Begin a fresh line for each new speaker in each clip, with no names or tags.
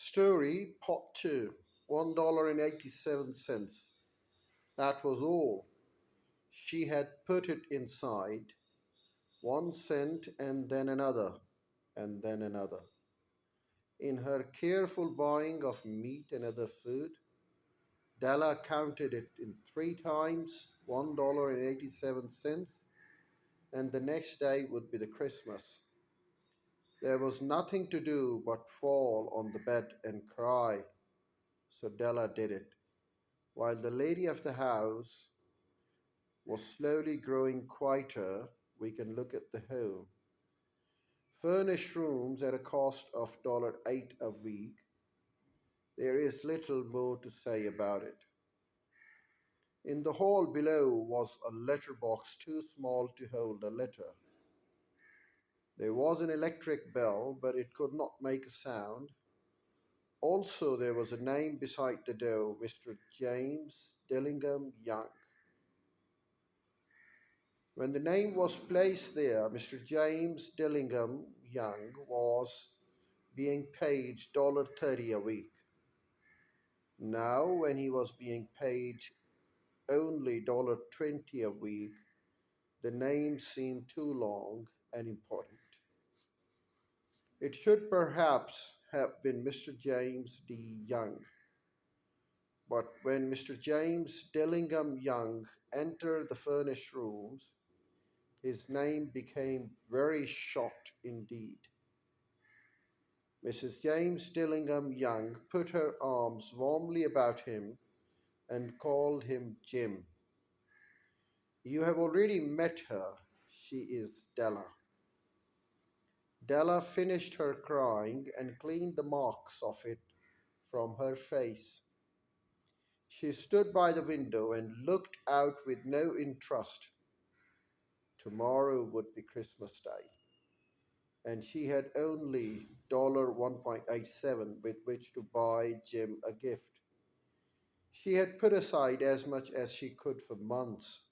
Story Pot 2, $1.87. That was all. She had put it inside, 1 cent and then another, and then another. In her careful buying of meat and other food, Della counted it in 3 times, $1.87, and the next day would be the Christmas. There was nothing to do but fall on the bed and cry, so Della did it, while the lady of the house was slowly growing quieter. We can look at the home. Furnished rooms at a cost of $8 a week. There is little more to say about it. In the hall below was a letter box too small to hold a letter. There was an electric bell, but it could not make a sound. Also, there was a name beside the door, Mr. James Dillingham Young. When the name was placed there, Mr. James Dillingham Young was being paid $30 a week. Now, when he was being paid only $20 a week, the name seemed too long and important. It should perhaps have been Mr. James D. Young. But when Mr. James Dillingham Young entered the furnished rooms, his name became very short indeed. Mrs. James Dillingham Young put her arms warmly about him and called him Jim. You have already met her. She is Della. Della finished her crying and cleaned the marks of it from her face. She stood by the window and looked out with no interest. Tomorrow would be Christmas Day, and she had only $1.87 with which to buy Jim a gift. She had put aside as much as she could for months.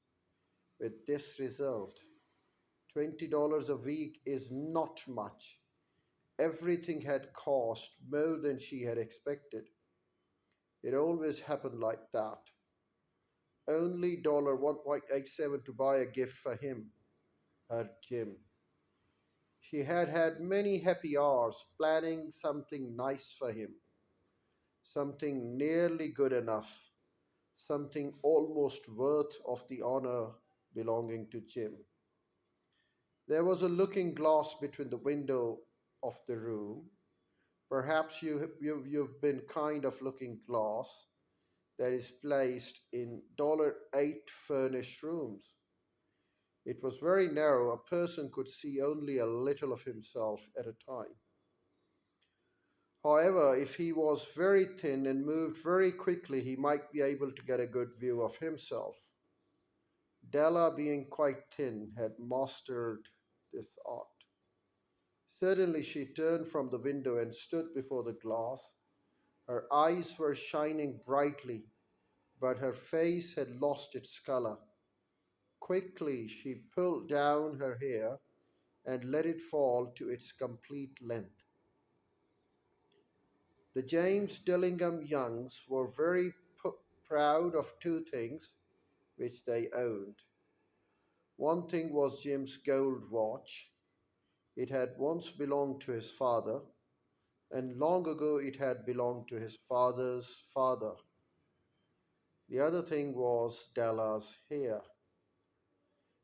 With this result, $20 a week is not much. Everything had cost more than she had expected. It always happened like that. Only $1.87 to buy a gift for him, her Jim. She had had many happy hours planning something nice for him, something nearly good enough, something almost worth of the honor belonging to Jim. There was a looking glass between the window of the room. Perhaps you've been kind of looking glass that is placed in $8 furnished rooms. It was very narrow. A person could see only a little of himself at a time. However, if he was very thin and moved very quickly, he might be able to get a good view of himself. Della, being quite thin, had mastered this art. Suddenly she turned from the window and stood before the glass. Her eyes were shining brightly, but her face had lost its color. Quickly she pulled down her hair and let it fall to its complete length. The James Dillingham Youngs were very proud of two things which they owned. One thing was Jim's gold watch. It had once belonged to his father, and long ago it had belonged to his father's father. The other thing was Della's hair.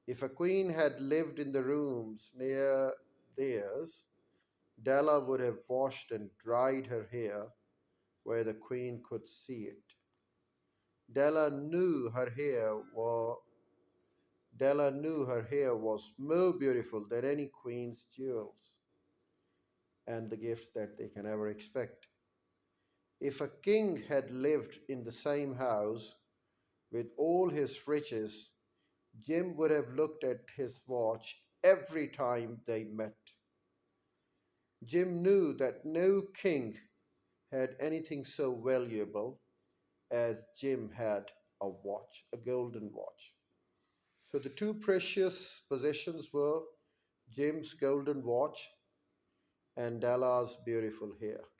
If a queen had lived in the rooms near theirs, Della would have washed and dried her hair where the queen could see it. Della knew her hair were Della knew her hair was more beautiful than any queen's jewels and the gifts that they can ever expect. If a king had lived in the same house with all his riches, Jim would have looked at his watch every time they met. Jim knew that no king had anything so valuable as Jim had a watch, a golden watch. So the two precious possessions were Jim's golden watch and Della's beautiful hair.